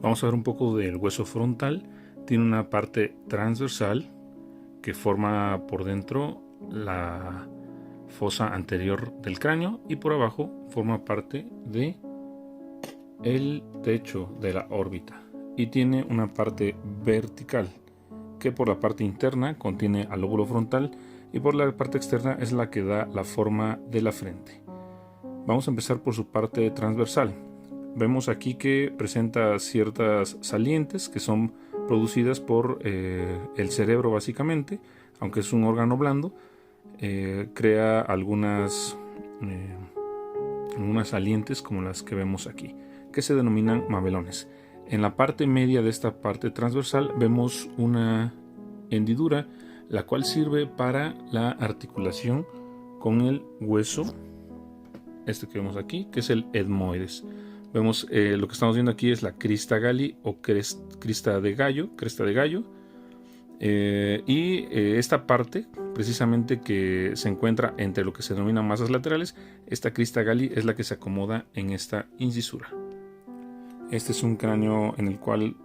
Vamos a ver un poco del hueso frontal. Tiene una parte transversal que forma por dentro la fosa anterior del cráneo y por abajo forma parte de el techo de la órbita, y tiene una parte vertical que por la parte interna contiene al lóbulo frontal y por la parte externa es la que da la forma de la frente. Vamos a empezar por su parte transversal. Vemos aquí que presenta ciertas salientes que son producidas por el cerebro básicamente, aunque es un órgano blando. Crea algunas salientes como las que vemos aquí, que se denominan mamelones. En la parte media de esta parte transversal vemos una hendidura, la cual sirve para la articulación con el hueso, este que vemos aquí, que es el etmoides. Vemos lo que estamos viendo aquí es la crista galli o cresta de gallo. Esta parte precisamente que se encuentra entre lo que se denominan masas laterales, esta crista galli es la que se acomoda en esta incisura. Este es un cráneo en el cual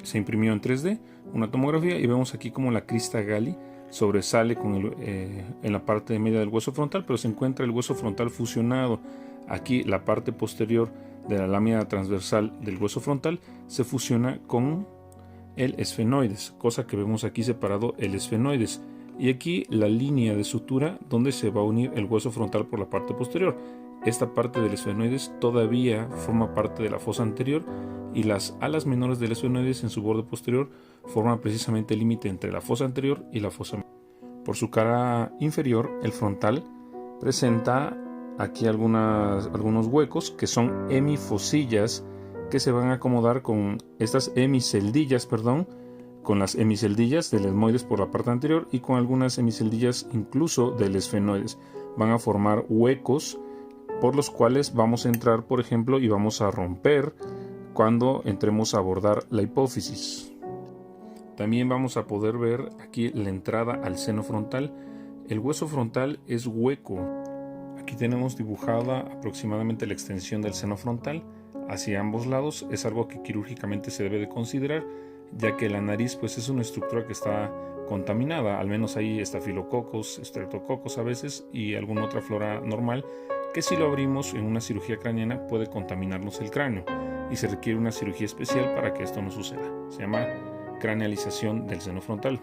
se imprimió en 3D una tomografía y vemos aquí como la crista galli sobresale en la parte media del hueso frontal, pero se encuentra el hueso frontal fusionado. Aquí la parte posterior de la lámina transversal del hueso frontal se fusiona con el esfenoides, cosa que vemos aquí separado el esfenoides, y aquí la línea de sutura donde se va a unir el hueso frontal por la parte posterior. Esta parte del esfenoides todavía forma parte de la fosa anterior y las alas menores del esfenoides en su borde posterior forman precisamente el límite entre la fosa anterior y la fosa menor. Por su cara inferior, el frontal presenta aquí algunos huecos que son hemifosillas que se van a acomodar con estas hemiceldillas, con las hemiceldillas del etmoides por la parte anterior y con algunas hemiceldillas incluso del esfenoides. Van a formar huecos por los cuales vamos a entrar, por ejemplo, y vamos a romper cuando entremos a abordar la hipófisis. También vamos a poder ver aquí la entrada al seno frontal. El hueso frontal es hueco. Aquí tenemos dibujada aproximadamente la extensión del seno frontal hacia ambos lados. Es algo que quirúrgicamente se debe de considerar, ya que la nariz pues es una estructura que está contaminada. Al menos hay estafilococos, estreptococos a veces y alguna otra flora normal que si lo abrimos en una cirugía craneana puede contaminarnos el cráneo y se requiere una cirugía especial para que esto no suceda. Se llama cranealización del seno frontal.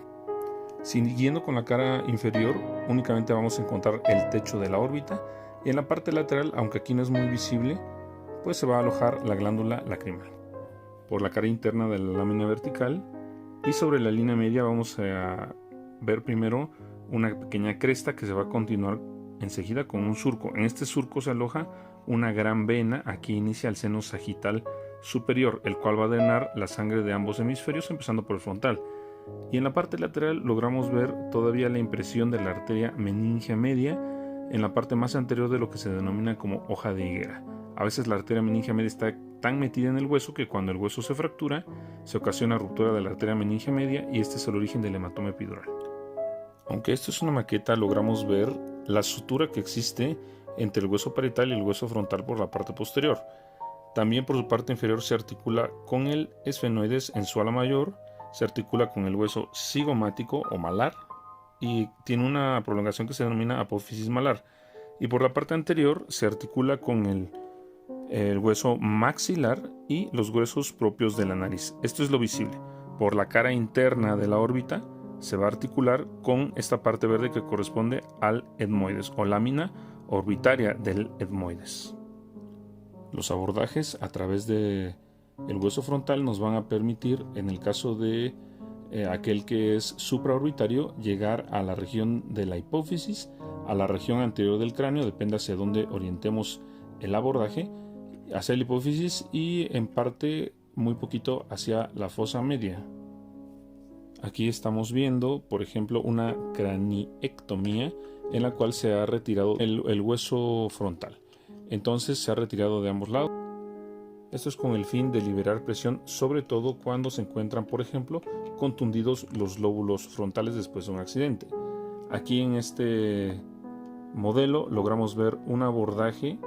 Siguiendo con la cara inferior, únicamente vamos a encontrar el techo de la órbita y en la parte lateral, aunque aquí no es muy visible, pues se va a alojar la glándula lacrimal. Por la cara interna de la lámina vertical y sobre la línea media vamos a ver primero una pequeña cresta que se va a continuar enseguida con un surco. En este surco se aloja una gran vena. Aquí inicia el seno sagital superior, el cual va a drenar la sangre de ambos hemisferios empezando por el frontal. Y en la parte lateral logramos ver todavía la impresión de la arteria meningia media en la parte más anterior de lo que se denomina como hoja de higuera. A veces la arteria meningia media está tan metida en el hueso que cuando el hueso se fractura se ocasiona ruptura de la arteria meningia media y este es el origen del hematoma epidural. Aunque esto es una maqueta, logramos ver la sutura que existe entre el hueso parietal y el hueso frontal por la parte posterior. También por su parte inferior se articula con el esfenoides en su ala mayor, se articula con el hueso cigomático o malar y tiene una prolongación que se denomina apófisis malar. Y por la parte anterior se articula con el hueso maxilar y los huesos propios de la nariz. Esto es lo visible. Por la cara interna de la órbita se va a articular con esta parte verde que corresponde al etmoides o lámina orbitaria del etmoides. Los abordajes a través del hueso frontal nos van a permitir, en el caso de aquel que es supraorbitario, llegar a la región de la hipófisis, a la región anterior del cráneo, depende hacia dónde orientemos el abordaje, hacia la hipófisis y en parte muy poquito hacia la fosa media. Aquí estamos viendo, por ejemplo, una craniectomía en la cual se ha retirado el hueso frontal. Entonces se ha retirado de ambos lados. Esto es con el fin de liberar presión, sobre todo cuando se encuentran, por ejemplo, contundidos los lóbulos frontales después de un accidente. Aquí en este modelo logramos ver un abordaje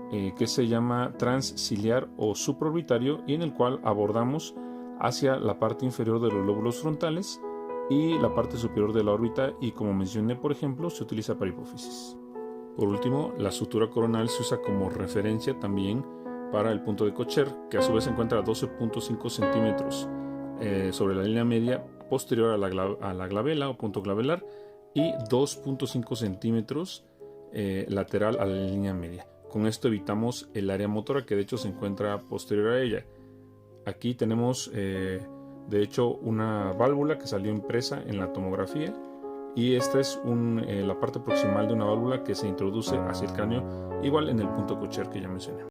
que se llama transciliar o supraorbitario, y en el cual abordamos hacia la parte inferior de los lóbulos frontales y la parte superior de la órbita, y como mencioné, por ejemplo, se utiliza para hipófisis. Por último, la sutura coronal se usa como referencia también para el punto de Kocher, que a su vez se encuentra a 12.5 centímetros sobre la línea media posterior a la glabela o punto glabelar, y 2.5 centímetros lateral a la línea media. Con esto evitamos el área motora, que de hecho se encuentra posterior a ella. Aquí tenemos de hecho una válvula que salió impresa en la tomografía, y esta es la parte proximal de una válvula que se introduce hacia el cráneo, igual en el punto Kocher que ya mencioné.